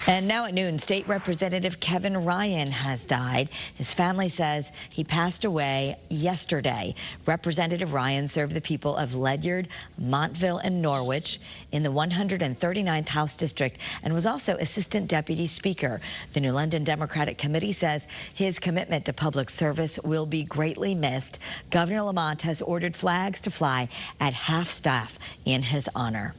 And now at noon, State Representative Kevin Ryan has died. His family says he passed away yesterday. Representative Ryan served the people of Ledyard, Montville, and Norwich in the 139th House District and was also Assistant Deputy Speaker. The New London Democratic Committee says his commitment to public service will be greatly missed. Governor Lamont has ordered flags to fly at half-staff in his honor.